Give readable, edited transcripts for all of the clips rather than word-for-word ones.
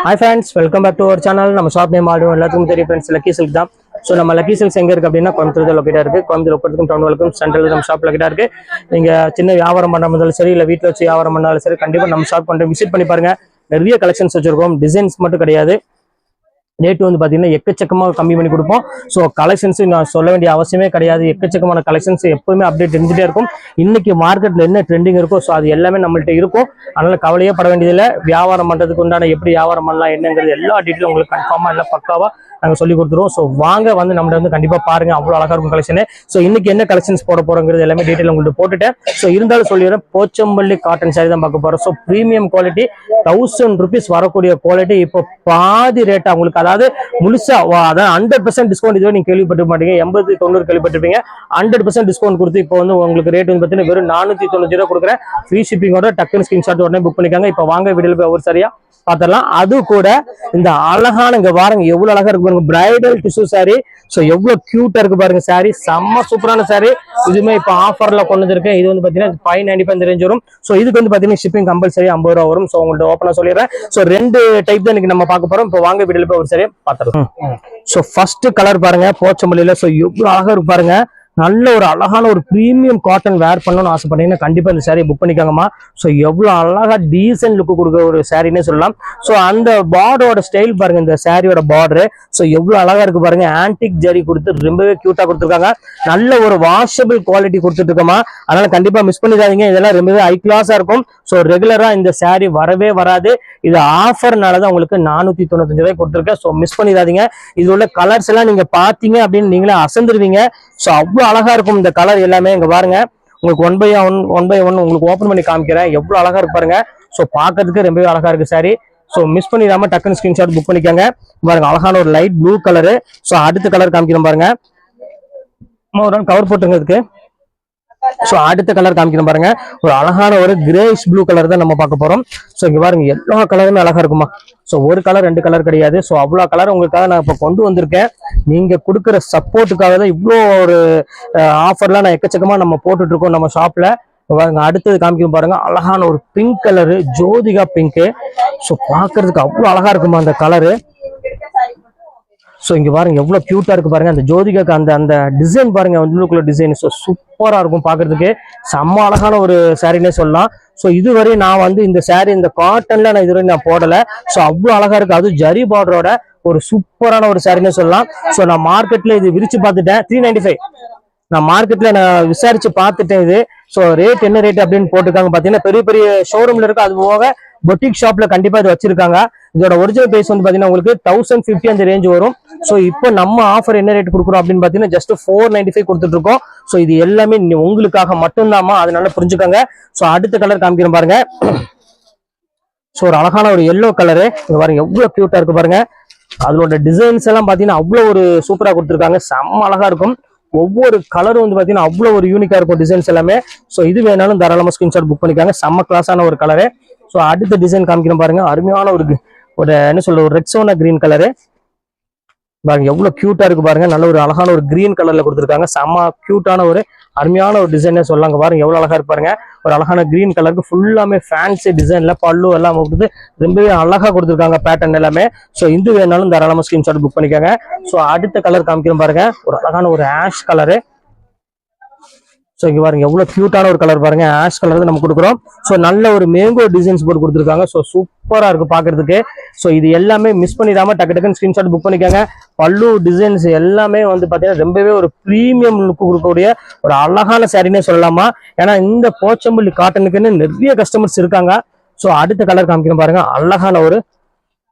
Hi friends, welcome back to our channel. நம்ம shop name ஆடும் எல்லாத்துக்கும் தெரியும் ஃப்ரெண்ட்ஸ், லக்கி சில்க் தான். ஸோ நம்ம லக்கி சில்க்ஸ் எங்கே இருக்குது அப்படின்னா கோயம்புத்தூர் லொக்கேட்டாக இருக்குது. கோயம்புத்தூர் ஒப்பத்துக்கும் டவுன் வரைக்கும் சென்ட்ரல் நம்ம ஷாப் லொக்கேட்டாக இருக்குது. நீங்கள் சின்ன வியாபாரம் பண்ண இருந்தாலும் சரி, இல்லை வீட்டில் வச்சு வியாபாரம் பண்ணாலும் சரி, கண்டிப்பாக நம்ம ஷாப் கொண்டு விசிட் பண்ணி பாருங்க. நிறைய கலெக்ஷன்ஸ் வச்சிருக்கோம். டிசைன்ஸ் மட்டும் கிடையாது, ரேட்டு வந்து பார்த்தீங்கன்னா எக்கச்சக்கமாக கம்மி பண்ணி கொடுப்போம். ஸோ கலெக்ஷன்ஸ் நான் சொல்ல வேண்டிய அவசியமே கிடையாது. எக்கச்சக்கமான கலெக்ஷன்ஸ் எப்பவுமே அப்டேட் இருந்துகிட்டே இருக்கும். இன்னைக்கு மார்க்கெட்டில் என்ன ட்ரெண்டிங் இருக்கோ ஸோ அது எல்லாமே நம்மள்ட்ட இருக்கும். அதனால கவலையே பட வேண்டியதில்லை. வியாபாரம் பண்ணுறதுக்கு உண்டான எப்படி வியாபாரம் பண்ணலாம் என்னங்கிறது எல்லா டீட்டெயிலும் உங்களுக்கு கன்ஃபார்மாக எல்லாம் பக்காவாக நாங்கள் சொல்லி கொடுத்துருவோம். ஸோ வாங்க வந்து நம்மள வந்து கண்டிப்பாக பாருங்க, அவ்வளோ அழகாக இருக்கும் கலெக்ஷனு. ஸோ இன்னைக்கு என்ன கலெக்ஷன்ஸ் போட போறோங்கிறது எல்லாமே டீட்டெயில் உங்களுக்கு போட்டுட்டேன். ஸோ இருந்தாலும் சொல்லிடுறேன், போச்சம்பள்ளி காட்டன் சாரி தான் பார்க்க போறோம். ஸோ ப்ரீமியம் குவாலிட்டி, 1000 rupees வரக்கூடிய குவாலிட்டி இப்போ பாதி ரேட்டா உங்களுக்கு, அதாவது முழுசா அதான் 100% டிஸ்கவுண்ட். இதுவே நீங்க கேள்விப்பட்டு மாட்டீங்க, 80-90 கேள்விப்பட்டிருப்பீங்க. 100% டிஸ்கவுண்ட் கொடுத்து இப்போ வந்து உங்களுக்கு ரேட் வந்து பார்த்தீங்கன்னா வெறும் 490 ரூபா கொடுக்குறேன். ஃப்ரீ ஷிப்பிங்கோட டக்குன்னு ஸ்கிரீன்ஷாட் உடனே புக் பண்ணிக்காங்க. இப்போ வாங்க வீடியோல போய் ஒரு சரியா பாத்திரலாம். அது கூட இந்த அழகான, இங்க பாருங்க எவ்வளவு அழகா இருக்கு பாருங்க, பிரைடல் டிஷ்யூ சாரி. சோ எவ்வளவு கியூட்டா இருக்கு பாருங்க சாரி, செம்ம சூப்பரான சாரி. இதுவுமே இப்ப ஆஃபர்ல கொண்டு வந்திருக்கேன். இது வந்து பாத்தீங்கன்னா 595 ரேஞ்ச் வரும். சோ இதுக்கு வந்து பாத்தீங்கன்னா ஷிப்பிங் கம்பல்சரி 50 ரூபா வரும். சோ உங்கள்ட்ட ஓப்பனா சொல்லிடுறேன். சோ 2 டைப் தான் இன்னைக்கு நம்ம பார்க்க போறோம். இப்போ வாங்க வீடியோல போய் ஒரு சரியா பாத்துறோம். சோ ஃபர்ஸ்ட் கலர் பாருங்க, போச்சம்பள்ளியில. சோ எவ்வளவு அழகா இருக்கு பாருங்க, நல்ல ஒரு அழகான ஒரு பிரீமியம் காட்டன் வேர் பண்ணணும்னு ஆசைப்பட்டீங்கன்னா கண்டிப்பா இந்த சாரியை புக் பண்ணிக்காங்கம்மா. ஸோ எவ்வளவு அழகா டீசென்ட் லுக்கு கொடுக்குற ஒரு சாரின்னே சொல்லலாம். ஸோ அந்த பார்டரோட ஸ்டைல் பாருங்க, இந்த சாரியோட பார்டரு ஸோ எவ்வளவு அழகா இருக்கு பாருங்க. ஆன்டிக் ஜரி கொடுத்து ரொம்பவே கியூட்டா கொடுத்துருக்காங்க. நல்ல ஒரு வாஷபிள் குவாலிட்டி கொடுத்துட்டு இருக்கோமா. அதனால கண்டிப்பா மிஸ் பண்ணிடாதீங்க. இதெல்லாம் ரொம்பவே ஹை கிளாஸா இருக்கும். ஸோ ரெகுலரா இந்த சாரி வரவே வராது. இது ஆஃபர்னாலதான் உங்களுக்கு 495 ரூபாய் கொடுத்துருக்கேன். ஸோ மிஸ் பண்ணிடாதீங்க. இது உள்ள கலர்ஸ் எல்லாம் நீங்க பாத்தீங்க அப்படின்னு நீங்களே அசந்துருவீங்க. ஸோ அவ்வளவு அழகா இருக்கும் இந்த கலர் எல்லாமே. இங்க பாருங்க, உங்களுக்கு ஒன் பை ஒன் உங்களுக்கு ஓப்பன் பண்ணி காமிக்கிறேன். எவ்வளவு அழகா இருக்கு பாருங்க. ஸோ பாக்கிறதுக்கு ரொம்பவே அழகா இருக்கு சாரி. ஸோ மிஸ் பண்ணிடாம டக்குன்னு ஸ்கிரீன்ஷாட் புக் பண்ணிக்கோங்க. பாருங்க அழகான ஒரு லைட் ப்ளூ கலரு. ஸோ அடுத்த கலர் காமிக்கிறோம் பாருங்க, ஒரு கவர் போட்டுங்கிறதுக்கு. ஸோ அடுத்த கலர் காமிக்கிறோம் பாருங்க, ஒரு அழகான ஒரு கிரேஷ் ப்ளூ கலர் தான் நம்ம பார்க்க போறோம். ஸோ இங்க பாருங்க எல்லா கலருமே அழகா இருக்குமா. ஸோ ஒரு கலர் 2 கலர் கிடையாது. ஸோ அவ்வளோ கலர் உங்களுக்காக நான் இப்போ கொண்டு வந்திருக்கேன். நீங்க கொடுக்குற சப்போர்ட்டுக்காக தான் இவ்வளோ ஒரு ஆஃபர்லாம் நான் எக்கச்சக்கமா நம்ம போட்டுட்டு இருக்கோம் நம்ம ஷாப்ல. பாருங்க அடுத்தது காமிக்கும் பாருங்க, அழகான ஒரு pink colour, Jyothika pink. So பாக்குறதுக்கு அவ்வளோ அழகா இருக்குமா அந்த கலரு. ஸோ இங்க பாருங்க எவ்வளவு கியூட்டா இருக்கு பாருங்க, அந்த ஜோதிகாக்கு அந்த அந்த டிசைன் பாருங்க, உள்ளுக்குள்ள டிசைன். ஸோ சூப்பரா இருக்கும் பாக்குறதுக்கு, செம்ம அழகான ஒரு சாரின்னே சொல்லலாம். ஸோ இதுவரை நான் வந்து இந்த சாரி இந்த காட்டன்ல நான் இதுவரை நான் போடல. ஸோ அவ்வளவு அழகா இருக்கு, அது ஜரி பார்டரோட ஒரு சூப்பரான ஒரு சாரின்னே சொல்லலாம். ஸோ நான் மார்க்கெட்ல இது விரிச்சு பார்த்துட்டேன், 395. நான் மார்க்கெட்ல நான் விசாரிச்சு பார்த்துட்டேன் இது. ஸோ ரேட் என்ன ரேட் அப்படின்னு போட்டுருக்காங்க பாத்தீங்கன்னா, பெரிய பெரிய ஷோரூம்ல இருக்கு, அது போக பொட்டிக் ஷாப்ல கண்டிப்பா இது வச்சிருக்காங்க. இதோட ஒரிஜினல் பிரைஸ் வந்து பாத்தீங்கன்னா உங்களுக்கு 1050 அந்த ரேஞ்ச் வரும். ஸோ இப்போ நம்ம ஆஃபர் என்ன ரேட் கொடுக்குறோம் அப்படின்னு பாத்தீங்கன்னா ஜஸ்ட் 495 கொடுத்துட்டு இருக்கோம். ஸோ இது எல்லாமே உங்களுக்காக மட்டும்தாமா, அதனால புரிஞ்சுக்கோங்க. ஸோ அடுத்த கலர் காமிக்கிறேன் பாருங்க. ஸோ ஒரு அழகான ஒரு எல்லோ கலரு, இங்க பாருங்க எவ்வளவு கியூட்டா இருக்கு பாருங்க. அதோட டிசைன்ஸ் எல்லாம் பாத்தீங்கன்னா அவ்வளவு ஒரு சூப்பரா கொடுத்துருக்காங்க, செம்ம அழகா இருக்கும். ஒவ்வொரு கலரும் வந்து பாத்தீங்கன்னா அவ்வளவு ஒரு யூனிக்கா இருக்கும் டிசைன்ஸ் எல்லாமே. ஸோ இது வேணாலும் தாராளமா ஸ்கிரீன்ஷாட் புக் பண்ணிக்காங்க, செம்ம கிளாஸான ஒரு கலரு. ஸோ அடுத்த டிசைன் காமிக்கிறேன் பாருங்க, அருமையான ஒரு என்ன சொல்ற ஒரு ரெக்ஸோனா கிரீன் கலரு. பாருங்க எவ்வளவு கியூட்டா இருக்கு பாருங்க, நல்ல ஒரு அழகான ஒரு கிரீன் கலர்ல கொடுத்துருக்காங்க. செம்ம கியூட்டான ஒரு அருமையான ஒரு டிசைனே சொல்லாங்க. பாருங்க எவ்வளவு அழகா இருப்பாருங்க, ஒரு அழகான கிரீன் கலருக்கு ஃபுல்லாமே ஃபேன்சி டிசைன்ல பல்லு எல்லாம் கொடுத்து ரொம்பவே அழகா கொடுத்துருக்காங்க பேட்டர்ன் எல்லாமே. ஸோ இது வேணாலும் தாராளமா ஸ்கிரீன்ஷாட் புக் பண்ணிக்காங்க. ஸோ அடுத்த கலர் காமிக்கிறேன் பாருங்க, ஒரு அழகான ஒரு ஆஷ் கலரு. ஸோ இங்க பாருங்க எவ்வளவு கியூட்டான ஒரு கலர் பாருங்க, ஆஷ் கலர் தான் நம்ம கொடுக்குறோம். ஸோ நல்ல ஒரு மேங்கோ டிசைன்ஸ் போட்டு கொடுத்துருக்காங்க. ஸோ சூப்பரா இருக்கு பாக்குறதுக்கு. ஸோ இது எல்லாமே மிஸ் பண்ணிடாம டக்கு டக்குன்னு ஸ்கிரீன்ஷாட் புக் பண்ணிக்காங்க. பல்லு டிசைன்ஸ் எல்லாமே வந்து பாத்தீங்கன்னா ரொம்பவே ஒரு பிரீமியம் லுக் கொடுக்கக்கூடிய ஒரு அழகான சாரின்னே சொல்லலாமா. ஏன்னா இந்த போச்சம்பள்ளி காட்டனுக்குன்னு நிறைய கஸ்டமர்ஸ் இருக்காங்க. ஸோ அடுத்த கலர் காமிக்கிறேன் பாருங்க, அழகான ஒரு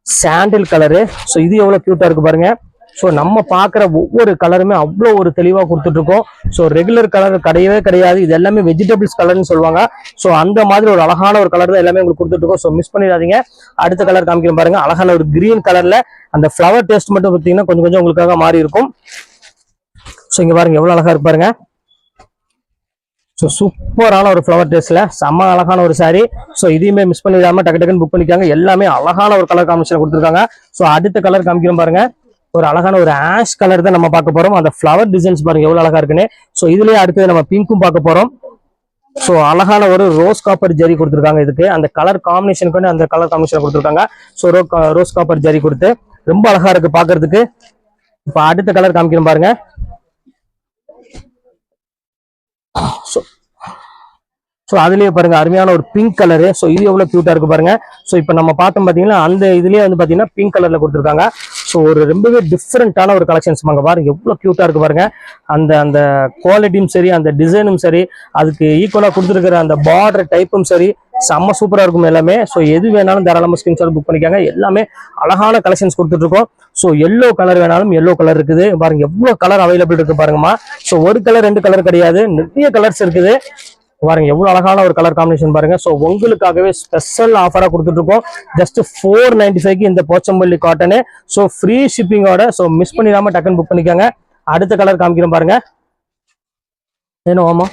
சாண்டில் கலரு. ஸோ இது எவ்வளவு கியூட்டா இருக்கு பாருங்க. ஸோ நம்ம பார்க்குற ஒவ்வொரு கலருமே அவ்வளோ ஒரு தெளிவாக கொடுத்துட்டு இருக்கோம். ஸோ ரெகுலர் கலர் கிடையவே கிடையாது, இது எல்லாமே வெஜிடபிள்ஸ் கலர்னு சொல்லுவாங்க. ஸோ அந்த மாதிரி ஒரு அழகான ஒரு கலர் தான் எல்லாமே உங்களுக்கு கொடுத்துட்டு இருக்கோம். ஸோ மிஸ் பண்ணிடாதீங்க. அடுத்த கலர் காமிக்கிறேன் பாருங்க, அழகான ஒரு கிரீன் கலர்ல அந்த ஃப்ளவர் டேஸ்ட் மட்டும் பார்த்தீங்கன்னா கொஞ்சம் கொஞ்சம் உங்களுக்காக மாறி இருக்கும். ஸோ இங்க பாருங்க எவ்வளவு அழகா இருக்கு பாருங்க. ஸோ சூப்பரான ஒரு ஃப்ளவர் டேஸ்ட்ல செம்ம அழகான ஒரு சாரி. ஸோ இதையுமே மிஸ் பண்ணிடாம டக்கு டக்குன்னு புக் பண்ணிக்காங்க. எல்லாமே அழகான ஒரு கலர் காம்பினேஷன் கொடுத்துருக்காங்க. ஸோ அடுத்த கலர் காமிக்கிறோம் பாருங்க, ஒரு அழகான ஒரு ஆஷ் கலர் தான் நம்ம பார்க்க போறோம். அந்த ஃப்ளவர் டிசைன்ஸ் பாருங்க எவ்வளவு அழகா இருக்குன்னு. ஸோ இதுலயே அடுத்தது நம்ம பிங்க்கும் பார்க்க போறோம். ஸோ அழகான ஒரு ரோஸ் காப்பர் ஜரி கொடுத்துருக்காங்க. இதுக்கு அந்த கலர் காம்பினேஷனுக்கு அந்த கலர் காம்பினேஷன் கொடுத்துருக்காங்க. ஸோ ரோஸ் காப்பர் ஜரி கொடுத்து ரொம்ப அழகா இருக்கு பாக்குறதுக்கு. இப்ப அடுத்த கலர் காமிக்கிறேன் பாருங்க. ஸோ அதுலயே பாருங்க அருமையான ஒரு பிங்க் கலரு. ஸோ இது எவ்வளவு கியூட்டா இருக்கு பாருங்க. ஸோ இப்போ நம்ம பார்த்தோம் பாத்தீங்கன்னா அந்த இதுலயே வந்து பாத்தீங்கன்னா பிங்க் கலர்ல கொடுத்துருக்காங்க. ஸோ ஒரு ரொம்பவே டிஃப்ரெண்டான ஒரு கலெக்ஷன்ஸ் பாருங்க எவ்வளவு கியூட்டா இருக்கு பாருங்க. அந்த அந்த குவாலிட்டியும் சரி, அந்த டிசைனும் சரி, அதுக்கு ஈக்குவலா கொடுத்துருக்கிற அந்த பார்டர் டைப்பும் சரி, செம்ம சூப்பரா இருக்கும் எல்லாமே. ஸோ எது வேணாலும் தாராளமா ஸ்கிரீன்ஷாட் புக் பண்ணிக்காங்க. எல்லாமே அழகான கலெக்ஷன்ஸ் கொடுத்துட்டு இருக்கோம். ஸோ எல்லோ கலர் வேணாலும் எல்லோ கலர் இருக்குது பாருங்க. எவ்வளவு கலர் அவைலபிள் இருக்கு பாருங்கம்மா. ஸோ ஒரு கலர் ரெண்டு கலர் கிடையாது, நிறைய கலர்ஸ் இருக்குது பாருங்க. எவ்வளவு அழகான ஒரு கலர் காம்பினேஷன் பாருங்க. சோ உங்களுக்காகவே ஸ்பெஷல் ஆஃபரா கொடுத்துட்டு இருக்கோம். ஜஸ்ட் 495 இந்த போச்சம்பள்ளி காட்டனு. சோ ஃப்ரீ ஷிப்பிங்கோட. சோ மிஸ் பண்ணிடாம டக்குன்னு புக் பண்ணிக்கோங்க. அடுத்த கலர் காமிக்கிறேன் பாருங்க. ஏனோ ஆமா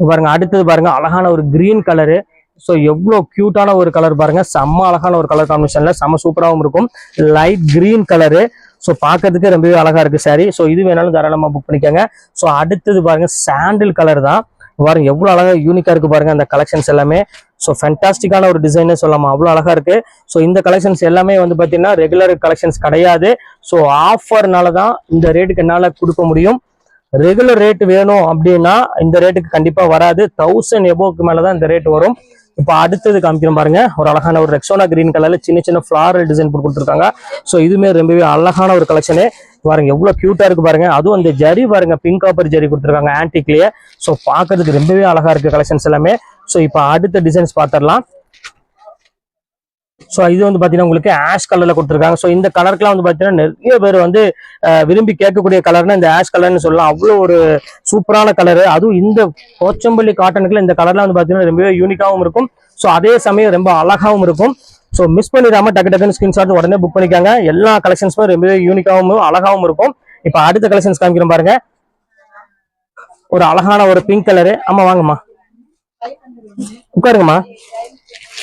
பாருங்க. அடுத்தது பாருங்க அழகான ஒரு கிரீன் கலரு. ஸோ எவ்வளோ கியூட்டான ஒரு கலர் பாருங்க. செம்ம அழகான ஒரு கலர் காம்பினேஷன்ல செம்ம சூப்பராகவும் இருக்கும். Light green colour. ஸோ பார்க்கறதுக்கு ரொம்பவே அழகா இருக்கு சாரி. ஸோ இது வேணாலும் தாராளமா புக் பண்ணிக்கோங்க. ஸோ அடுத்தது பாருங்க சாண்டில் கலர் தான் பாருங்க. எவ்வளவு அழகா யூனிக்கா இருக்கு பாருங்க அந்த கலெக்ஷன்ஸ் எல்லாமே. ஸோ ஃபேண்டாஸ்டிக்கான ஒரு டிசைனே சொல்லலாமா, அவ்வளோ அழகா இருக்கு. ஸோ இந்த கலெக்ஷன்ஸ் எல்லாமே வந்து பார்த்தீங்கன்னா ரெகுலர் கலெக்ஷன்ஸ் கிடையாது. ஸோ ஆஃபர்னால தான் இந்த ரேட்டுக்கு என்னால் கொடுக்க முடியும். ரெகுலர் ரேட் வேணும் அப்படின்னா இந்த ரேட்டுக்கு கண்டிப்பா வராது. 1000 எபோக்கு மேலதான் இந்த ரேட் வரும். இப்போ அடுத்தது காமிக்கிறோம் பாருங்க. ஒரு அழகான ஒரு ரெக்ஸோனா கிரீன் கலர்ல சின்ன சின்ன ஃபிளாரல் டிசைன் போட்டு கொடுத்துருக்காங்க. ஸோ இதுமே ரொம்பவே அழகான ஒரு கலெக்ஷனு பாருங்க. எவ்வளவு கியூட்டா இருக்கு பாருங்க. அதுவும் அந்த ஜரி பாருங்க, பிங்க் காப்பர் ஜரி கொடுத்துருக்காங்க ஆன்டிக்லயே. ஸோ பாக்குறதுக்கு ரொம்பவே அழகா இருக்கு கலெக்ஷன்ஸ் எல்லாமே. ஸோ இப்போ அடுத்த டிசைன்ஸ் பார்த்துடலாம். ஸோ இது வந்து பாத்தீங்கன்னா உங்களுக்கு ஆஷ் கலர்ல கொடுத்துருக்காங்க. ஸோ இந்த கலருக்குலாம் வந்து பாத்தீங்கன்னா நிறைய பேர் வந்து விரும்பி கேட்கக்கூடிய கலர்னா இந்த ஆஷ் கலர்னு சொல்லலாம். அவ்வளோ ஒரு சூப்பரான கலரு. அதுவும் இந்த போச்சம்பள்ளி காட்டனுக்குள்ள இந்த கலர்லாம் வந்து பாத்தீங்கன்னா ரொம்பவே யூனிக்காவும் இருக்கும். ஸோ அதே சமயம் ரொம்ப அழகாவும் இருக்கும். ஸோ மிஸ் பண்ணிடாம டக்கு டக்குன்னு ஸ்கிரீன்ஷாட் உடனே புக் பண்ணிக்காங்க. எல்லா கலெக்ஷன்ஸுமே ரொம்பவே யூனிக்காவும் அழகாவும் இருக்கும். இப்போ அடுத்த கலெக்ஷன்ஸ் காமிக்கிறோம் பாருங்க. ஒரு அழகான ஒரு பிங்க் கலரு. ஆமா வாங்கம்மா உட்காருங்கம்மா.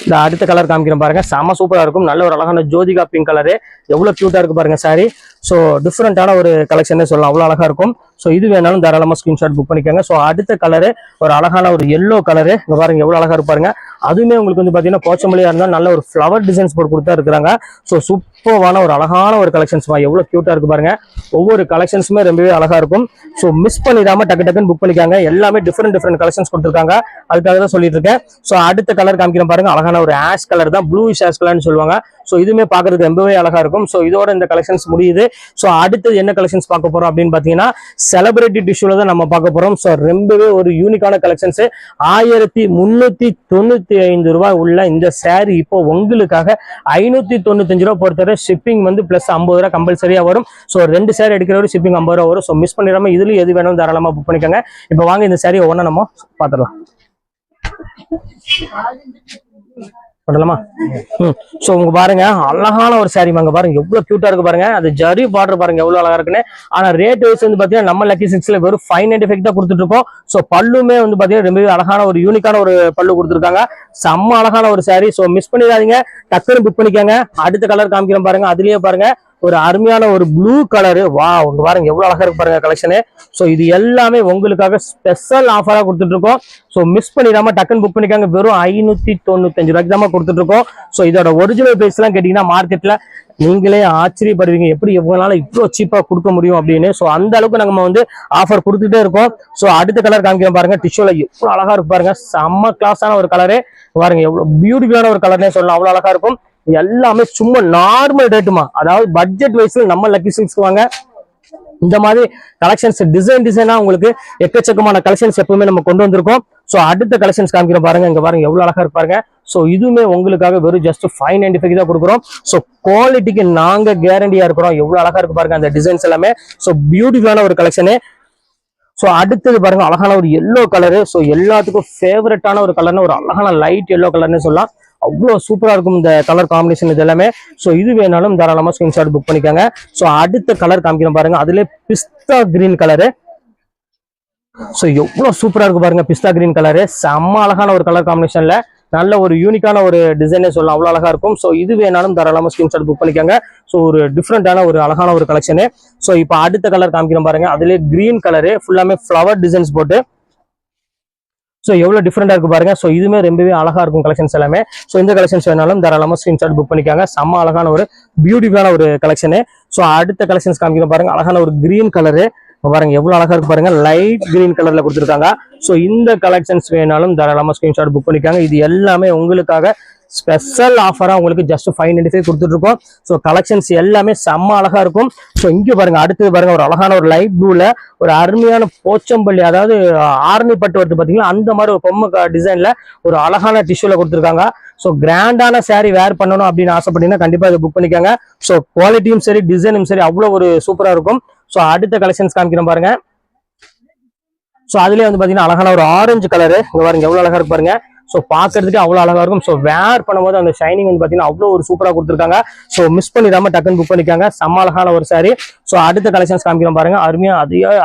இந்த அடுத்த கலர் காமிக்கிறேன் பாருங்க. செம சூப்பரா இருக்கும். நல்ல ஒரு அழகான ஜோதிகா பிங்க் கலரு. எவ்வளவு கியூட்டா இருக்கு பாருங்க சாரி. ஸோ டிஃப்ரெண்டான ஒரு கலெக்ஷன் சொல்லலாம், அவ்வளவு அழகா இருக்கும். ஸோ இது வேணாலும் தாராளமா ஸ்கிரீன்ஷாட் புக் பண்ணிக்கோங்க. ஸோ அடுத்த கலரு ஒரு அழகான ஒரு எல்லோ கலரு. இங்க பாருங்க எவ்வளவு அழகா இருப்பாருங்க. அதுவுமே உங்களுக்கு வந்து பாத்தீங்கன்னா போச்சம்பள்ளியா இருந்தா நல்ல ஒரு ஃபிளவர் டிசைன்ஸ் போட்டு கொடுத்தா இருக்கிறாங்க. ஸோ சூப்பரான ஒரு அழகான ஒரு கலெக்ஷன்ஸ் எவ்வளவு கியூட்டா இருக்கு பாருங்க. ஒவ்வொரு கலெக்ஷன்ஸுமே ரொம்பவே அழகா இருக்கும். ஸோ மிஸ் பண்ணிடாம டக்கு டக்குன்னு புக் பண்ணிக்காங்க. எல்லாமே டிஃப்ரெண்ட் கலெக்ஷன்ஸ் கொடுத்துருக்காங்க. அதுக்காக தான் சொல்லிட்டு இருக்கேன். ஸோ அடுத்த கலர் காமிக்கிறேன் பாருங்க. அழகான ஒரு ஆஷ் கலர் தான், ப்ளூ ஆஷ் கலர்னு சொல்லுவாங்க. ஸோ இதுவுமே பாக்குறதுக்கு ரொம்பவே அழகா இருக்கும். ஸோ இதோட இந்த கலெக்ஷன்ஸ் முடியுது. ஸோ அடுத்தது என்ன கலெக்ஷன்ஸ் பார்க்க போறோம் அப்படின்னு பாத்தீங்கன்னா செலிபிரிட்டி டிஷ்யூல தான் நம்ம பார்க்க போறோம். ஸோ ரொம்பவே ஒரு யூனிக்கான கலெக்ஷன்ஸ். 1395 ரூபாய் உள்ள இந்த சாரி இப்போ உங்களுக்காக 595 ரூபாய் பொறுத்தவரை ஷிப்பிங் வந்து பிளஸ் 50 ரூபாய் கம்பல்சரியா வரும். ஸோ 2 சாரி எடுக்கிறவரை ஷிப்பிங் 50 ரூபாய் வரும். ஸோ மிஸ் பண்ணிடாம இதுல எது வேணும் தாராளமா புக் பண்ணிக்கோங்க. இப்போ வாங்க இந்த சாரி ஒவ்வொன்றா நம்ம பார்த்துடலாம். பண்ணலாமா? சோ உங்க பாருங்க அழகான ஒரு சாரி வாங்க பாருங்க. எவ்வளவு கியூட்டா இருக்கு பாருங்க. அது ஜரி பார்டர் பாருங்க எவ்வளவு அழகா இருக்குன்னு. ஆனா ரேட் வைஸ் வந்து பாத்தீங்கன்னா நம்ம லக்கி சிக்ஸ்ல வெறும் 595 தான் கொடுத்துட்டு இருக்கோம். சோ பல்லுமே வந்து பாத்தீங்கன்னா ரொம்பவே அழகான ஒரு யூனிக்கான ஒரு பல்லு கொடுத்துருக்காங்க. செம்ம அழகான ஒரு சாரி. சோ மிஸ் பண்ணிடாதீங்க, டக்குன்னு புக் பண்ணிக்கோங்க. அடுத்த கலர் காமிக்கிறோம் பாருங்க. அதுலயே பாருங்க ஒரு அருமையான ஒரு ப்ளூ கலரு. வா உங்க பாருங்க எவ்வளவு அழகா இருக்கு பாருங்க கலெக்ஷனு. ஸோ இது எல்லாமே உங்களுக்காக ஸ்பெஷல் ஆஃபரா கொடுத்துட்டு இருக்கோம். ஸோ மிஸ் பண்ணிடாம டக்குன்னு புக் பண்ணிக்காங்க. வெறும் 595 ரூபாய்க்கு தான் கொடுத்துட்டு இருக்கோம். ஸோ இதோட ஒரிஜினல் பிரைஸ் எல்லாம் கேட்டீங்கன்னா மார்க்கெட்ல நீங்களே ஆச்சரியப்படுவீங்க, எப்படி எவ்வளவு இவ்வளவு சீப்பா கொடுக்க முடியும் அப்படின்னு. ஸோ அந்த அளவுக்கு நம்ம வந்து ஆஃபர் கொடுத்துட்டே இருக்கோம். ஸோ அடுத்த கலர் காமிக்கிறோம் பாருங்க. டிஷ்யூல எவ்வளவு அழகா இருக்கு பாருங்க. செம்ம கிளாஸான ஒரு கலரு பாருங்க. எவ்வளவு பியூட்டிஃபுல்லான ஒரு கலர்னே சொல்லலாம், அவ்வளவு அழகா இருக்கும். எல்லாமே சும்மா நார்மல் ரேட்டுமா, அதாவது பட்ஜெட் வைஸ்ல நம்ம லக்கி சில்க்ஸ் வாங்க. இந்த மாதிரி கலெக்ஷன்ஸ் டிசைனா உங்களுக்கு எக்கச்சக்கமான கலெக்ஷன்ஸ் எப்பவுமே நம்ம கொண்டு வந்திருக்கோம். சோ அடுத்த கலெக்ஷன்ஸ் காமிக்கிறோம் பாருங்க. இங்க பாருங்க எவ்வளவு அழகா இருக்கு பாருங்க. சோ இதுவுமே உங்களுக்காக வெறும் ஜஸ்ட் 595 தான் கொடுக்குறோம். சோ குவாலிட்டிக்கு நாங்க கேரண்டியா இருக்கிறோம். எவ்வளவு அழகா இருக்கு பாருங்க அந்த டிசைன்ஸ் எல்லாமே. சோ பியூட்டிஃபுல்லான ஒரு கலெக்ஷனு. சோ அடுத்தது பாருங்க அழகான ஒரு எல்லோ கலரு. சோ எல்லாத்துக்கும் ஃபேவரட்டான ஒரு கலர்னு ஒரு அழகான லைட் எல்லோ கலர்னு சொல்லலாம். அவ்வளவு சூப்பரா இருக்கும் இந்த கலர் காம்பினேஷன் இது எல்லாமே. சோ இது வேணாலும் தாராளமா ஸ்கிரீன்ஷாட் புக் பண்ணிக்காங்க. சோ அடுத்த கலர் காமிக்கிறோம் பாருங்க. அதுல பிஸ்தா கிரீன் கலரு. சோ எவ்வளவு சூப்பரா இருக்கு பாருங்க பிஸ்தா கிரீன் கலரு. செம்ம அழகான ஒரு கலர் காம்பினேஷன்ல. நல்ல ஒரு யூனிக்கான ஒரு டிசைனே சொல்லலாம், அவ்வளோ அழகா இருக்கும். ஸோ இது வேணாலும் தாராளமாக ஸ்கிரீன்ஷாட் புக் பண்ணிக்கோங்க. ஸோ ஒரு டிஃப்ரெண்டான ஒரு அழகான ஒரு கலெக்ஷனு. ஸோ இப்போ அடுத்த கலர் காமிக்கிறோம் பாருங்க, அதுலேயே கிரீன் கலரு ஃபுல்லாமே ஃப்ளவர் டிசைன்ஸ் போட்டு ஸோ எவ்வளோ டிஃப்ரெண்டாக இருக்கு பாருங்க. ஸோ இதுவுமே ரொம்பவே அழகா இருக்கும் கலெக்ஷன்ஸ் எல்லாமே. ஸோ இந்த கலெக்ஷன்ஸ் வேணாலும் தாராளமாக ஸ்கிரீன்ஷாட் புக் பண்ணிக்காங்க. செம்ம அழகான ஒரு பியூட்டிஃபுல்லான ஒரு கலெக்ஷனு. ஸோ அடுத்த கலெக்ஷன்ஸ் காமிக்கிறோம் பாருங்க, அழகான ஒரு கிரீன் கலரு பாருங்க, எவ்வளவு அழகா இருக்கு பாருங்க, லைட் கிரீன் கலர்ல கொடுத்துருக்காங்க. ஸோ இந்த கலெக்ஷன்ஸ் வேணாலும் தாராளமாக ஸ்கிரீன்ஷாட் புக் பண்ணிக்காங்க. இது எல்லாமே உங்களுக்காக ஸ்பெஷல் ஆஃபரா உங்களுக்கு ஜஸ்ட் 595 கொடுத்துட்டு இருக்கோம். ஸோ கலெக்ஷன்ஸ் எல்லாமே செம்ம அழகா இருக்கும். ஸோ இங்க பாருங்க, அடுத்தது பாருங்க, ஒரு அழகான ஒரு லைட் ப்ளூல ஒரு அருமையான போச்சம்பள்ளி, அதாவது ஆர்மி பட்டு வருது பாத்தீங்களா, அந்த மாதிரி ஒரு பொம்மை டிசைன்ல ஒரு அழகான டிஷ்யூல கொடுத்துருக்காங்க. ஸோ கிராண்டான சாரி வேர் பண்ணணும் அப்படின்னு ஆசைப்பட்டீங்கன்னா கண்டிப்பா இதை புக் பண்ணிக்காங்க. ஸோ குவாலிட்டியும் சரி டிசைனும் சரி அவ்வளோ ஒரு சூப்பரா இருக்கும். ஸோ அடுத்த கலெக்ஷன்ஸ் காமிக்கிறோம் பாருங்க. ஸோ அதுலேயே வந்து பாத்தீங்கன்னா அழகான ஒரு ஆரஞ்சு கலரு, இங்க பாருங்க எவ்வளவு அழகா இருக்கு பாருங்க. ஸோ பார்க்கறதுக்கு அவ்வளோ அழகா இருக்கும். ஸோ வேர் பண்ணும்போது அந்த ஷைனிங் வந்து பார்த்தீங்கன்னா அவ்வளோ ஒரு சூப்பராக கொடுத்துருக்காங்க. ஸோ மிஸ் பண்ணிடாம டக்குன்னு புக் பண்ணிக்காங்க. செம்ம அழகான ஒரு சாரி. ஸோ அடுத்த கலெக்ஷன்ஸ் காமிக்கிறோம் பாருங்க, அருமையா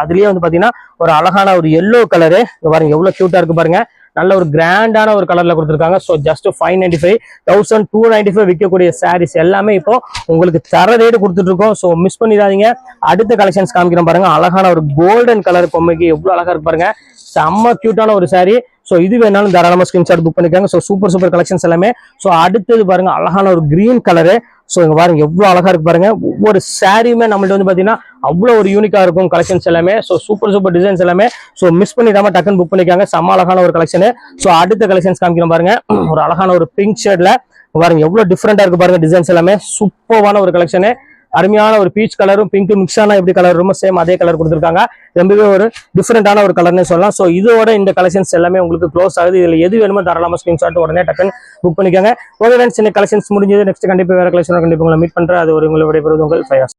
அதுலயே வந்து பார்த்தீங்கன்னா ஒரு அழகான ஒரு எல்லோ கலரு, பாருங்க எவ்வளோ கியூட்டா இருக்கு பாருங்க. நல்ல ஒரு கிராண்டான ஒரு கலர்ல கொடுத்துருக்காங்க. ஸோ ஜஸ்ட் 595, 1295 விற்கக்கூடிய சாரீஸ் எல்லாமே இப்போ உங்களுக்கு தர ரேட்டு கொடுத்துட்டு இருக்கோம். ஸோ மிஸ் பண்ணிடாதீங்க. அடுத்த கலெக்ஷன்ஸ் காமிக்கிறோம் பாருங்க, அழகான ஒரு கோல்டன் கலர் பொம்மைக்கு எவ்வளவு அழகா இருக்கு பாருங்க. செம்ம கியூட்டான ஒரு சாரி. ஸோ இது வேணாலும் தாராளமாக ஸ்கிரீன்ஷாட் புக் பண்ணிக்காங்க. ஸோ சூப்பர் கலெக்ஷன்ஸ் எல்லாமே. ஸோ அடுத்தது பாருங்க, அழகான ஒரு கிரீன் கலரு. ஸோ இங்க பாருங்க எவ்வளவு அழகா இருக்கு பாருங்க. ஒவ்வொரு சாரியுமே நம்மள்ட்ட வந்து பாத்தீங்கன்னா அவ்வளோ ஒரு யூனிக்கா இருக்கும் கலெக்ஷன்ஸ் எல்லாமே. ஸோ சூப்பர் டிசைன்ஸ் எல்லாமே. ஸோ மிஸ் பண்ணிடாம டக்குன்னு புக் பண்ணிக்காங்க. செம்ம அழகான ஒரு கலெக்ஷன். ஸோ அடுத்த கலெக்ஷன்ஸ் காமிக்கிறோம் பாருங்க, ஒரு அழகான ஒரு பிங்க் ஷேட்ல பாருங்க எவ்வளவு டிஃப்ரெண்டா இருக்கு பாருங்க டிசைன்ஸ் எல்லாமே. சூப்பரான ஒரு கலெக்ஷன். அருமையான ஒரு பீச் கலரும் பிங்க் மிக்ஸ் ஆனா எப்படி கலர் ரொம்ப சேம் அதே கலர் கொடுத்துருக்காங்க. ரொம்பவே ஒரு டிஃப்ரெண்டான ஒரு கலர்னு சொல்லலாம். ஸோ இதோட இந்த கலெக்ஷன்ஸ் எல்லாமே உங்களுக்கு க்ளோஸ் ஆகுது. இதுல எது வேணுமோ தாராளமாக ஸ்கிரீன்ஷாட் உடனே டக்குன்னு புக் பண்ணிக்கோங்க. ஓகே ஃப்ரெண்ட்ஸ், இந்த கலெக்ஷன்ஸ் முடிஞ்சது. நெக்ஸ்ட் கண்டிப்பா வேற கலெக்ஷன் கண்டிப்பா உங்களை மீட் பண்றேன். அது ஒரு உங்களை விடைபெறுவது உங்கள் ஃபயாஸ்.